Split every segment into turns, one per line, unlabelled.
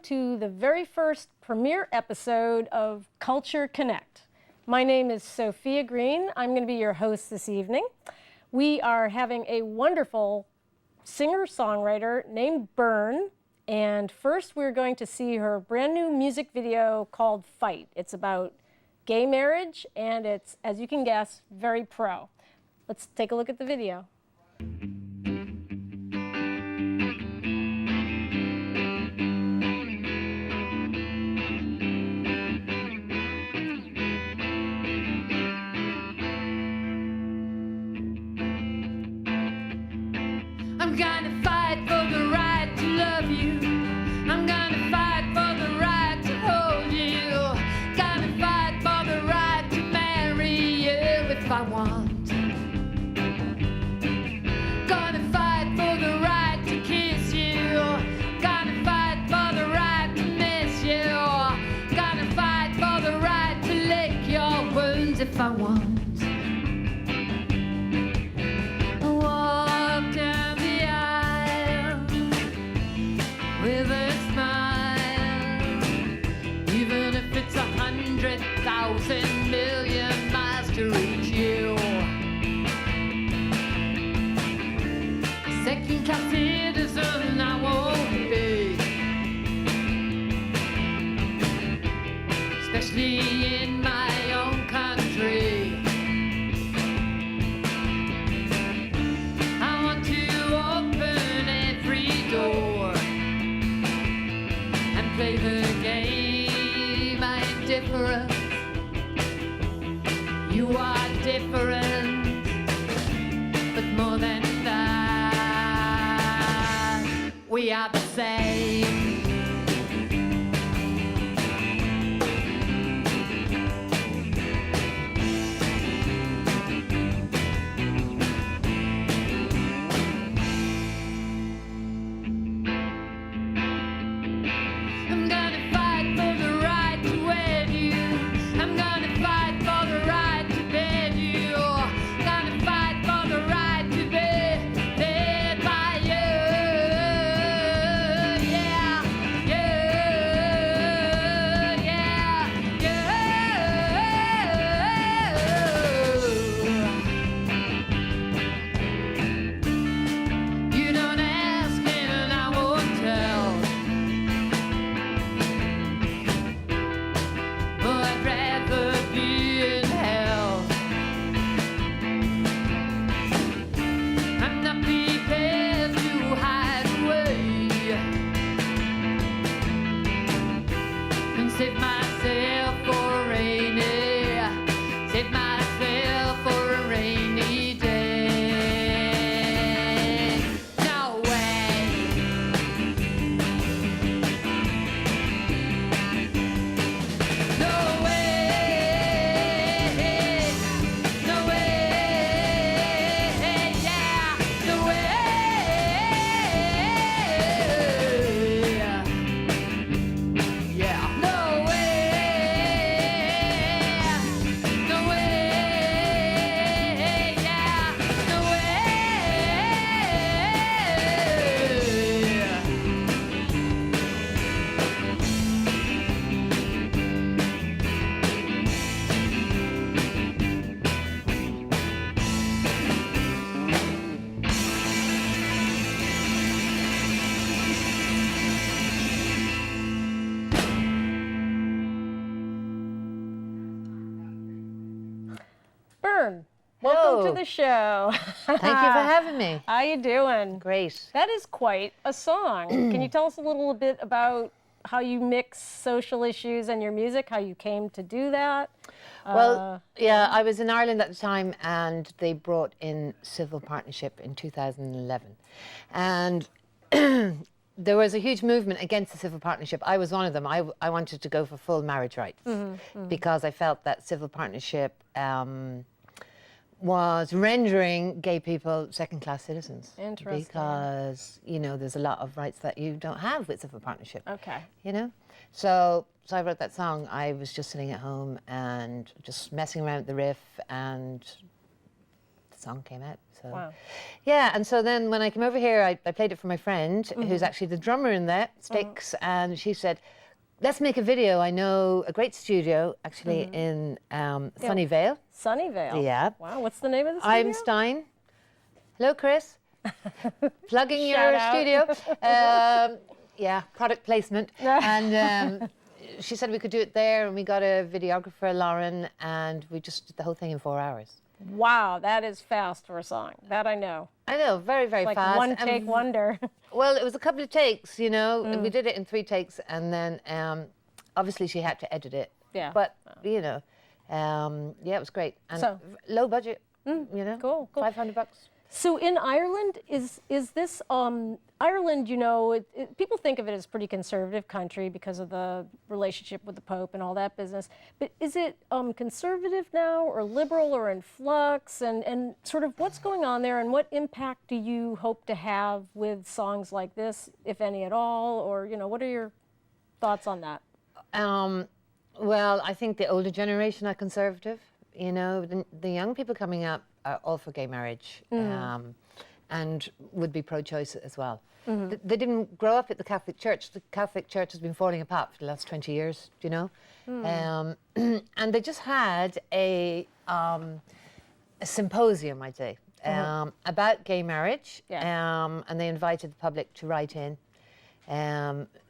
welcome to the very first premiere episode of Culture Connect. My name is Sophia Green. I'm going to be your host this evening. We are having a wonderful singer-songwriter named BeRn, and first we're going to see her brand new music video called Fight. It's about gay marriage, and it's, as you can guess, very pro. Let's take a look at the video.
I'm gonna fight for the right to love you. I'm gonna fight for the right to hold you. Gonna fight for the right to marry you if I want. Gonna fight for the right to kiss you. Gonna fight for the right to miss you. Gonna fight for the right to lick your wounds if I want. With a smile, even if it's 100,000 million miles to reach you. Second-class citizen I won't be, especially in my own country. I want to open every door, play the game. I ain't different. You are different, but more than that, we are the same. I'm gonna fight for the right to wed you. I'm gonna fight for the right to bed you. Gonna fight for the right to be fed by you. Yeah, yeah, yeah, yeah. You don't ask and I won't tell. I'd rather be in hell. I'm not prepared to hide away and save myself for a rainy day. No way. No way, no way, yeah, no way, yeah, no way, no way, yeah, no
BeRn, welcome
Hello.
to the show.
Thank you for having me.
How you doing?
Great.
That is quite a song. Can you tell us a little bit about how you mix social issues and your music, how you came to do that?
Well, yeah, I was in Ireland at the time and they brought in civil partnership in 2011. And there was a huge movement against the civil partnership. I was one of them. I wanted to go for full marriage rights because I felt that civil partnership was rendering gay people second-class citizens.
Interesting.
Because, you know, there's a lot of rights that you don't have with civil partnership.
Okay.
You know? So I wrote that song. I was just sitting at home and just messing around with the riff, and song came out. So,
Wow.
yeah, and so then when I came over here, I played it for my friend, who's actually the drummer in that, Sticks, and she said, let's make a video. I know a great studio, actually, in Sunnyvale.
Sunnyvale.
Yeah.
Wow. What's the name of the studio?
Einstein. Hello, Chris. Plugging
Shout
your
out.
studio. Yeah, product placement. And she said we could do it there, and we got a videographer, Lauren, and we just did the whole thing in 4 hours.
Wow, that is fast for a song. That I know.
I know, very, very
Like
fast.
one take wonder.
Well, it was a couple of takes, you know. We did it in 3 takes, and then obviously she had to edit it.
Yeah.
But, you know, yeah, it was great. And
So-
low budget, you know.
Cool, cool.
$500.
So in Ireland, is this Ireland? You know, people think of it as pretty conservative country because of the relationship with the Pope and all that business. But is it conservative now, or liberal, or in flux? And sort of what's going on there, and what impact do you hope to have with songs like this, if any at all? Or you know, what are your thoughts on that?
Well, I think the older generation are conservative. You know, the young people coming up are all for gay marriage and would be pro-choice as well. They didn't grow up at the Catholic Church. The Catholic Church has been falling apart for the last 20 years, do you know? And they just had a symposium, I'd say, about gay marriage.
Yeah.
And they invited the public to write in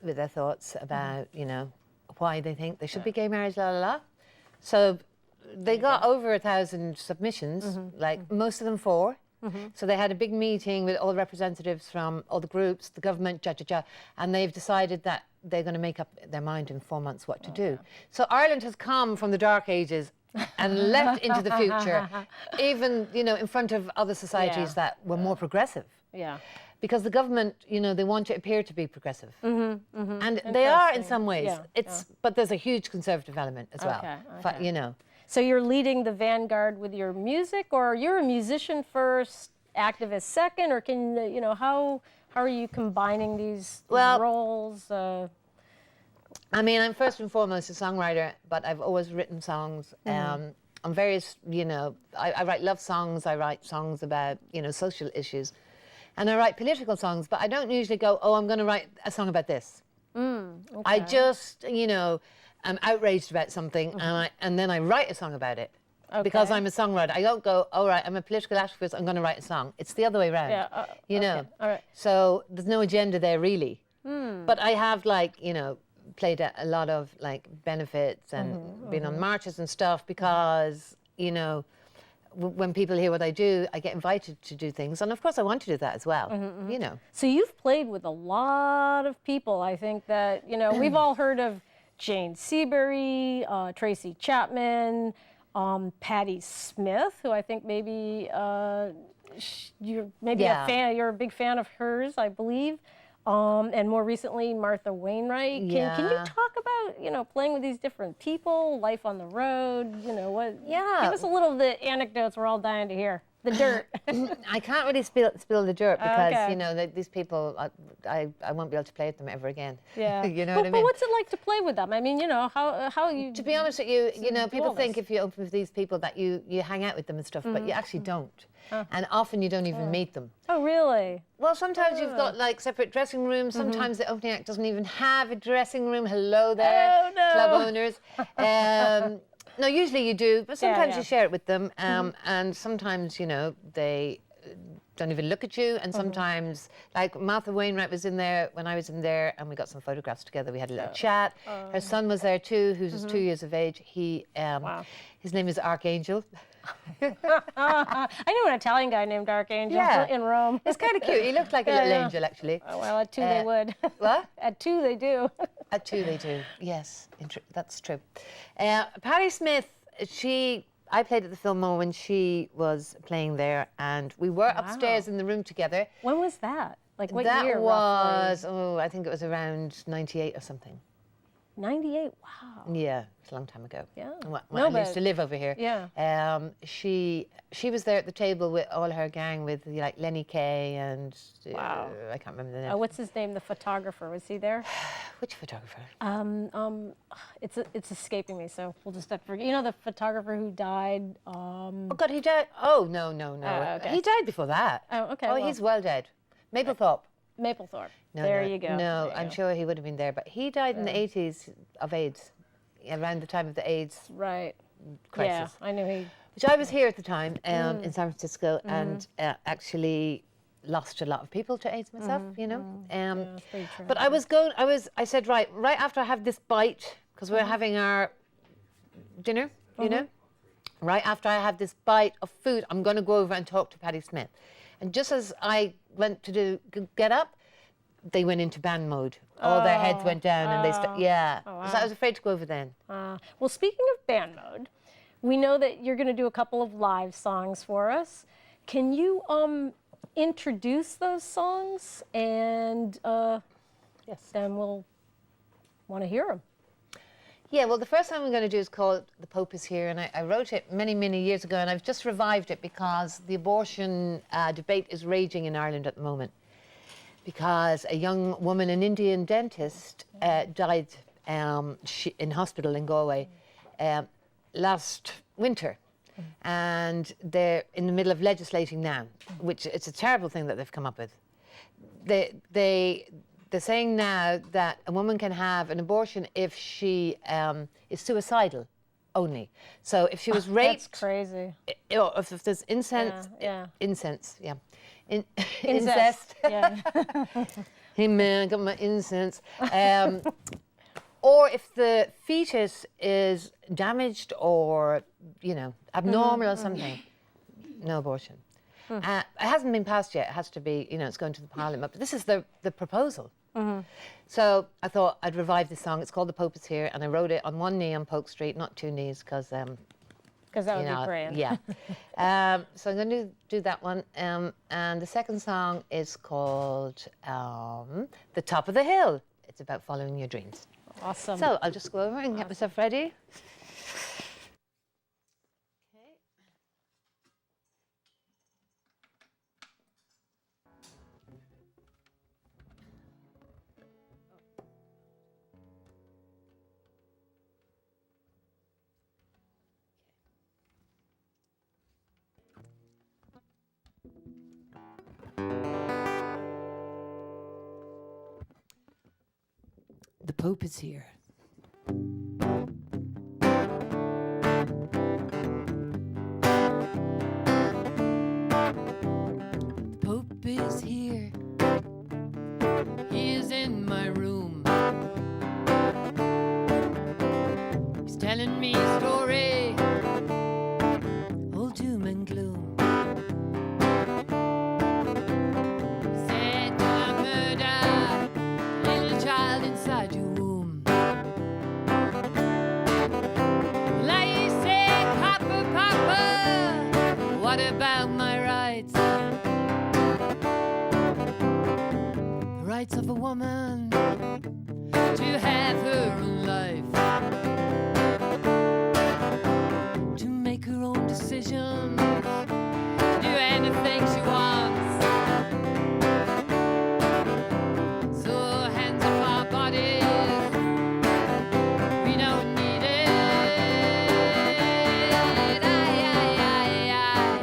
with their thoughts about, you know, why they think there should be gay marriage, la la la. So they got over 1,000 submissions, like most of them 4. So they had a big meeting with all the representatives from all the groups, the government, and they've decided that they're going to make up their mind in 4 months what to do. So Ireland has come from the dark ages and leapt into the future, even, you know, in front of other societies that were more progressive.
Yeah.
Because the government, you know, they want to appear to be progressive. And they are in some ways. But there's a huge conservative element as well,
Okay.
you know.
So you're leading the vanguard with your music, or you're a musician first, activist second, or can you know how are you combining these roles?
I mean, I'm first and foremost a songwriter, but I've always written songs on various, you know, I write love songs, I write songs about, you know, social issues, and I write political songs, but I don't usually go, oh, I'm going to write a song about this. I just, you know, I'm outraged about something, and then I write a song about it. Because I'm a songwriter. I don't go, all right, I'm a political activist, I'm going to write a song. It's the other way around, you know.
All right.
So there's no agenda there, really. But I have, like, you know, played at a lot of, like, benefits and been on marches and stuff because, you know, when people hear what I do, I get invited to do things. And, of course, I want to do that as well, you know.
So you've played with a lot of people. I think that, you know, we've all heard of Jane Seabury, Tracy Chapman, Patti Smith, who I think maybe you're maybe a fan. You're a big fan of hers, I believe. And more recently, Martha Wainwright. Can you talk about, you know, playing with these different people, life on the road? You know what?
Yeah.
Give us a little of the anecdotes we're all dying to hear. The dirt.
I can't really spill the dirt because, you know, these people, I won't be able to play with them ever again.
Yeah.
You know what I mean?
But what's it like to play with them? I mean, you know, how you...
To be honest with you, you know, people
all
think
this.
if you open with these people that you hang out with them and stuff, but you actually don't. And often you don't even meet them.
Oh, really?
Well, sometimes you've got like separate dressing rooms. Sometimes the opening act doesn't even have a dressing room. Hello there,
Oh, no.
club owners. No, usually you do, but sometimes you share it with them. And sometimes, you know, they don't even look at you. And sometimes, like Martha Wainwright was in there when I was in there, and we got some photographs together. We had a little chat. Her son was there too, who's 2 years of age. He, his name is Archangel.
I knew an Italian guy named Archangel in Rome.
It's kind of cute. He looked like a little angel, actually.
Oh, well, at 2 they would.
What?
At 2 they do.
At 2 they do, yes, that's true. Patti Smith, I played at the Fillmore when she was playing there, and we were upstairs in the room together.
When was that? Like what
that
year?
was,
roughly?
I think it was around 98 or something.
98. Wow.
Yeah, it's a long time ago.
Yeah.
When I used to live over here.
Yeah.
She was there at the table with all her gang, with like Lenny Kay and
Wow.
I can't remember the name.
What's his name? The photographer, was he there?
Which photographer?
It's escaping me, so we'll just have to forget. You know the photographer who died?
Oh God, he died. Oh no.
Okay.
He died before that.
Oh, okay.
Oh,
well,
he's well dead. Maplethorpe.
Maplethorpe.
No,
there
no,
you go.
No,
There you
I'm
go.
sure he would have been there, but he died in the 80s of AIDS, around the time of the AIDS
Right.
crisis.
Yeah, I knew he.
Which I was here at the time in San Francisco, and actually lost a lot of people to AIDS myself. You know,
Yeah, it's pretty
but I said right after I have this bite, because we're having our dinner. You know, right after I have this bite of food, I'm going to go over and talk to Patti Smith. And just as I went to get up, they went into band mode. All their heads went down, and they So I was afraid to go over then.
Well, speaking of band mode, we know that you're going to do a couple of live songs for us. Can you introduce those songs, and
Yes.
then we'll want to hear them.
Yeah, well, the first song we're going to do is called The Pope Is Here, and I wrote it many, many years ago, and I've just revived it because the abortion debate is raging in Ireland at the moment, because a young woman, an Indian dentist, died in hospital in Galway last winter, and they're in the middle of legislating now, which it's a terrible thing that they've come up with. They're saying now that a woman can have an abortion if she is suicidal only. So if she was raped,
That's crazy.
If there's incest,
Incest.
incest.
Yeah.
Hey man, I got my incense. Or if the fetus is damaged or abnormal or something, no abortion. It hasn't been passed yet. It has to be, it's going to the Parliament. But this is the proposal. So I thought I'd revive this song. It's called The Pope Is Here, and I wrote it on one knee on Polk Street, not two knees, because
that would be grand.
Yeah. So I'm going to do that one. And the second song is called The Top of the Hill. It's about following your dreams.
Awesome.
So I'll just go over and get myself ready. The Pope is here. The Pope is here.
He is in my room. He's telling me a story,
All doom and gloom.
said I murdered a little child inside your womb. Like say, Papa, Papa, what about my rights? The rights of a woman to have her own life, to make her own decisions, do anything she wants. So hands off our bodies, we don't need it. Aye, aye, aye, aye.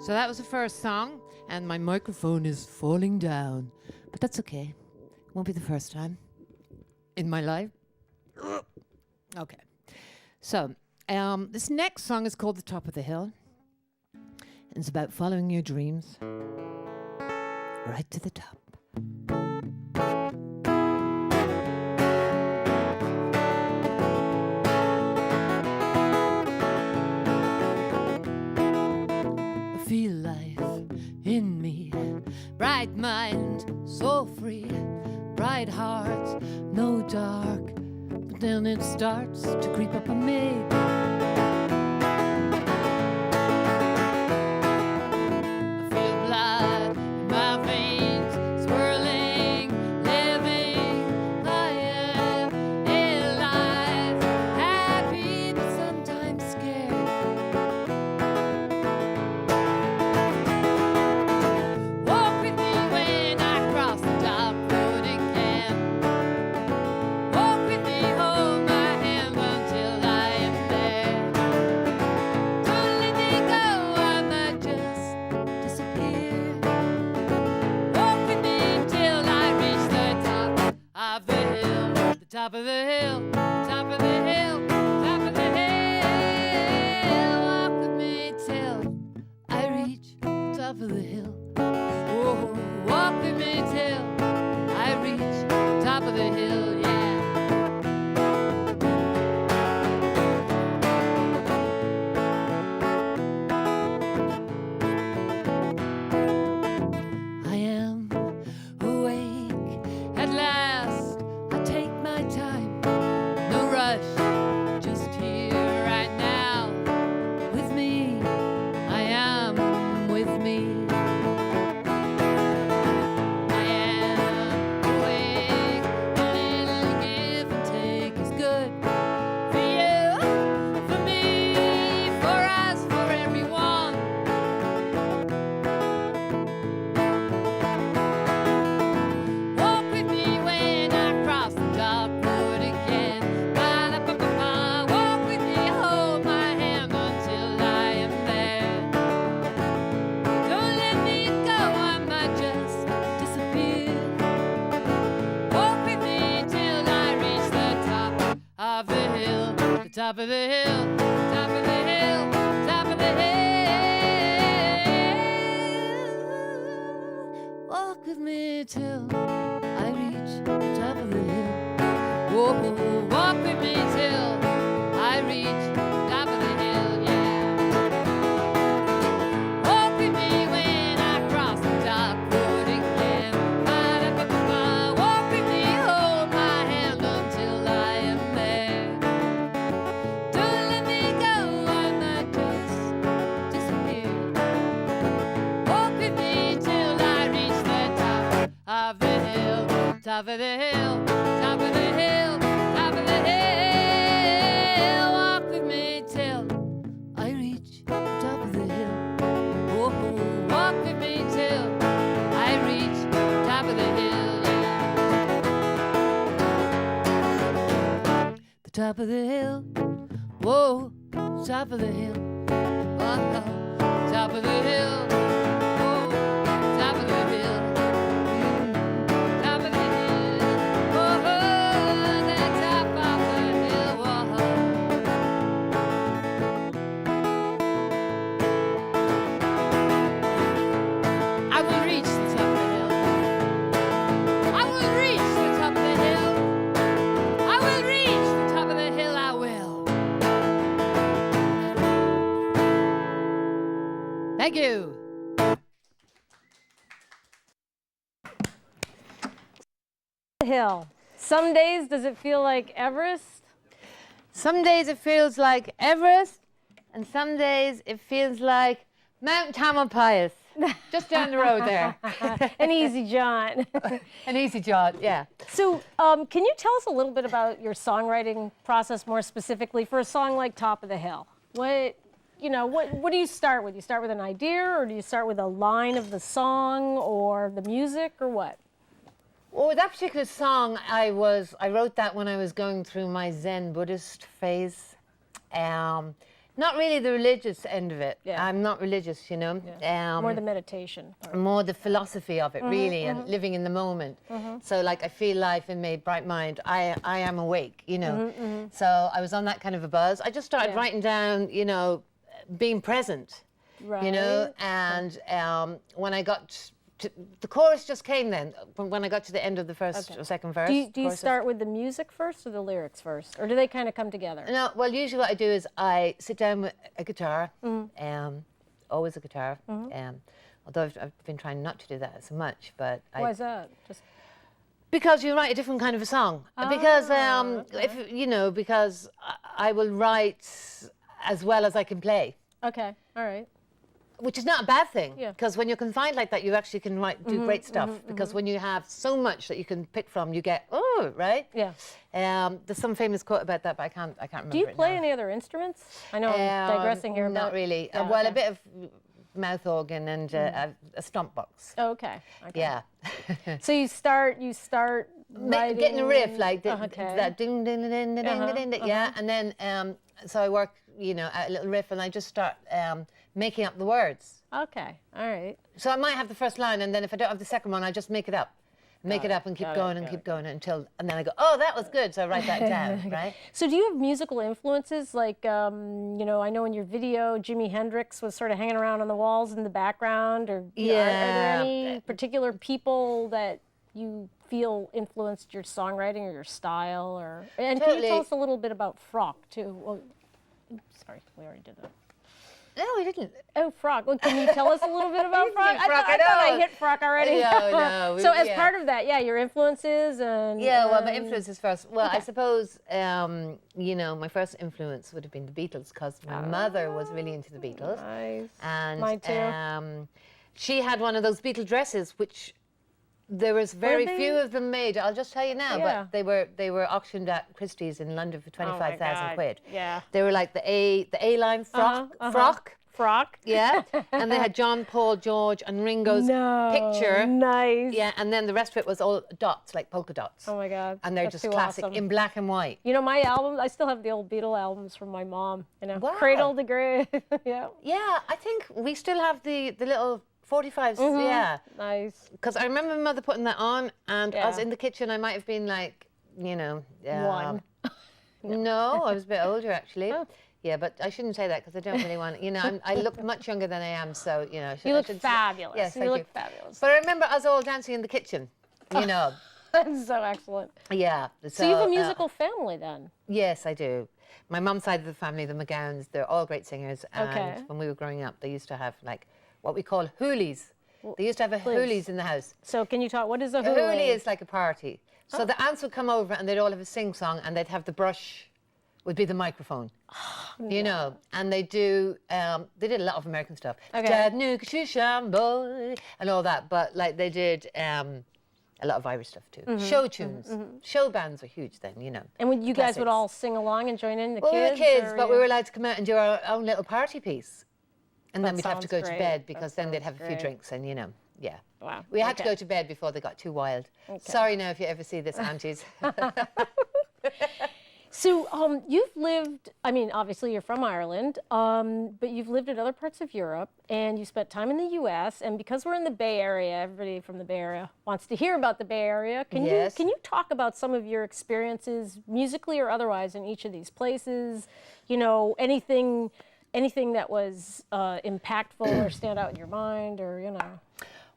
So that was the first song, and my microphone is falling down. But that's okay. Won't be the first time in my life. Okay. So this next song is called The Top of the Hill. And it's about following your dreams right to the top. Feel life in me, bright mind, so free, bright heart, no dark, but then it starts to creep up on me. I feel blood in my veins, swirling, living, I am alive, happy but sometimes scared. Walk with me when I cross the dark road again. Walk with me, hold my hand until I am there. Don't let me go, I might just disappear. Walk with me till I reach the top of the hill, the top of the hill, the top of the hill, the top of the hill. Walk with me till I reach the top of the hill. Whoa, walk with me till I reach the top of the hill, yeah. I am awake at last. I take my time, no rush, just here right now. With me, I am with me. I am awake, a little give and take is good for you, for me, for us, for everyone. Walk with me when I cross the dark road again. Ba-da-ba-ba-ba. Walk with me, hold my hand until I am there. Don't let me go, I might just disappear. Walk with me till I reach the top of the hill, the top of the hill, top of the hill, top of the hill. Walk with me till I reach the top of the hill. Whoa, walk with me till I reach the top of the hill, yeah. Walk with me when I cross the dark road again. Ba-da-ba-ba-ba. Walk with me, hold my hand until I am there. Don't let me go, I might just disappear. Walk with me till I reach the top of the hill, top of the hill, top of the hill, top of the hill. Walk with me till I reach the top of the hill. Whoa, walk with me till I reach the top of the hill, yeah. The top of the hill, whoa, top of the hill, oh, top of the hill, whoa, top of the hill, top of the hill, whoa, that top of the hill, whoa. I will reach the top of the hill. I will reach the top of the hill. I will reach the top of the hill. I will. Thank you.
Hill. Some days does it feel like Everest?
Some days it feels like Everest, and some days it feels like Mount Tamalpais, just down the road there.
An easy John.
An easy jaunt, yeah.
So, can you tell us a little bit about your songwriting process more specifically for a song like Top of the Hill? What do you start with? You start with an idea, or do you start with a line of the song, or the music, or what?
Well, that particular song, I wrote that when I was going through my Zen Buddhist phase. Not really the religious end of it.
Yeah.
I'm not religious, you know.
More the meditation part.
More the philosophy of it, really, and living in the moment. So, like, I feel life in my bright mind. I am awake, you know. So I was on that kind of a buzz. I just started writing down, you know, being present, you know. And when I got the chorus just came then, when I got to the end of the first or second verse.
Do you start with the music first or the lyrics first? Or do they kind of come together?
No, well, usually what I do is I sit down with a guitar, always a guitar, although I've been trying not to do that so much, but
Why is that? Just
because you write a different kind of a song. Because, if, you know, because I will write as well as I can play.
Okay, all right.
Which is not a bad thing,
Yeah.
because when you're confined like that, you actually can do great stuff. Because when you have so much that you can pick from, you get right.
Yeah.
There's some famous quote about that, but I can't remember.
Do you
it
play
now.
any other instruments? I know I'm digressing here.
Not
but
really.
Yeah,
well,
okay.
a bit of mouth organ and a stomp box.
Oh, okay.
Yeah.
So you start writing.
Getting a riff like
okay.
that ding ding ding ding ding ding, yeah, and then so I work, you know, at a little riff, and I just start making up the words.
Okay, all right.
So I might have the first line, and then if I don't have the second one, I just make it up. Make it up and keep going and keep going until, and then I go, oh, that was good, so I write that down, right?
So do you have musical influences? Like, you know, I know in your video, Jimi Hendrix was sort of hanging around on the walls in the background, or you know, are there any particular people that you feel influenced your songwriting or your style? Or and can you tell us a little bit about Frock too? Well, sorry, we already did that.
No, we didn't.
Oh, Frock. Well, can you tell us a little bit about Frock?
Frock,
I thought I hit Frock already.
No.
So as part of that, yeah, your influences and...
Yeah, well, my influences first. Well, I suppose, you know, my first influence would have been the Beatles, because my mother was really into the Beatles.
Nice.
And
Mine too.
she had one of those Beatle dresses, which there was very few of them made. I'll just tell you now, but they were auctioned at Christie's in London for 25,000 quid.
Yeah.
They were like the A-line frock. Yeah. And they had John, Paul, George, and Ringo's picture.
Nice.
Yeah, and then the rest of it was all dots, like polka dots.
Oh my God.
And they're
That's
just
too
classic
awesome.
in black and white.
You know, my albums, I still have the old Beatle albums from my mom. You know,
Wow.
Cradle to Grave. Yeah.
Yeah, I think we still have the little 45s. Yeah.
Nice.
Because I remember my mother putting that on, and I was in the kitchen. I might have been like, you know,
One.
No, I was a bit older actually. Yeah, but I shouldn't say that because I don't really want. You know, I look much younger than I am, so you know.
You look fabulous.
Yes,
you
thank
look fabulous.
But I remember us all dancing in the kitchen. You know.
That's so excellent.
Yeah.
So you have a musical family then?
Yes, I do. My mum's side of the family, the McGowns, they're all great singers. And when we were growing up, they used to have like what we call hoolies. They used to have a hoolies in the house.
So can you talk, what is a
A
hoolie?
hoolie is like a party. So the aunts would come over and they'd all have a sing-song, and they'd have the brush would be the microphone. You know, and they did a lot of American stuff. Boy, and all that, but like they did a lot of Irish stuff too. Show tunes. Show bands were huge then, you know.
And when you guys would all sing along and join in, the kids?
We were kids, but we were allowed to come out and do our own little party piece. And then we'd have to go to
great.
bed, because then they'd have a few drinks and, you know, yeah.
Wow.
We had to go to bed before they got too wild. Sorry now if you ever see this, aunties.
So you've lived, I mean, obviously you're from Ireland, but you've lived in other parts of Europe, and you spent time in the U.S., and because we're in the Bay Area, everybody from the Bay Area wants to hear about the Bay Area. Can you talk about some of your experiences, musically or otherwise, in each of these places? You know, anything that was impactful or stand out in your mind, or, you know?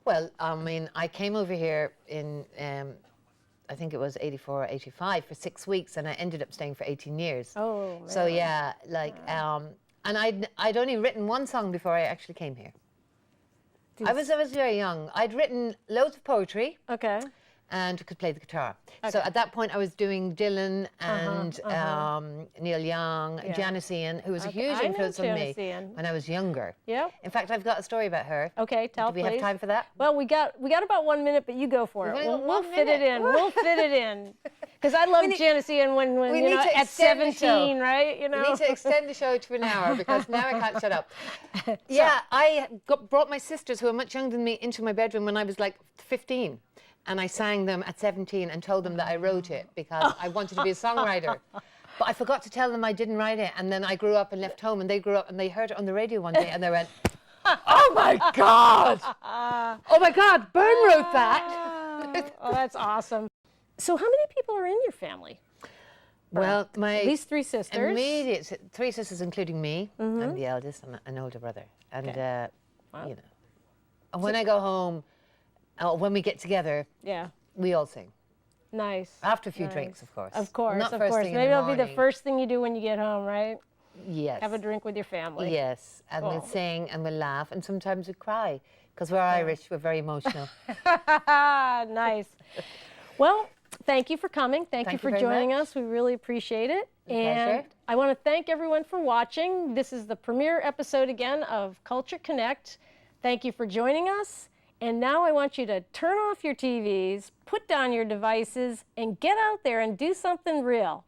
Well, I mean, I came over here in, I think it was 84 or 85 for 6 weeks, and I ended up staying for 18 years.
Oh, man.
So yeah, like, and I'd only written one song before I actually came here. I was very young. I'd written loads of poetry.
Okay.
And could play the guitar. So at that point I was doing Dylan and Neil Young, Janice Ian, who was a huge influence on me when I was younger.
Yeah.
In fact, I've got a story about her.
Okay, tell
Do we
please.
have time for that?
Well, we got about 1 minute, but you go for it. We'll fit it in. We'll fit it in. Because I loved Janice Ian when you know, at 17, right? You know.
We need to extend the show to an hour, because now I can't shut up. Yeah, I brought my sisters, who are much younger than me, into my bedroom when I was like 15. And I sang them at 17 and told them that I wrote it because I wanted to be a songwriter. But I forgot to tell them I didn't write it. And then I grew up and left home, and they grew up and they heard it on the radio one day, and they went, "Oh my God! Oh my God! BeRn wrote that."
Oh, that's awesome. So, how many people are in your family?
Well,
At least 3 sisters.
immediate 3 sisters, including me. I'm the eldest, and an older brother. And you know, and when I go home, when we get together,
Yeah.
we all sing.
Nice.
After a few drinks, of course.
Of course,
Not
of
first
course.
thing in
Maybe
the
it'll be the
morning.
first thing you do when you get home, right?
Yes.
Have a drink with your family.
Yes, and we'll sing and we'll laugh, and sometimes we cry because we're Irish. We're very emotional.
Nice. Well, thank you for coming. Thank you for
very
joining
much.
us. We really appreciate it. And
pleasure.
I want to thank everyone for watching. This is the premiere episode again of Culture Connect. Thank you for joining us. And now I want you to turn off your TVs, put down your devices, and get out there and do something real.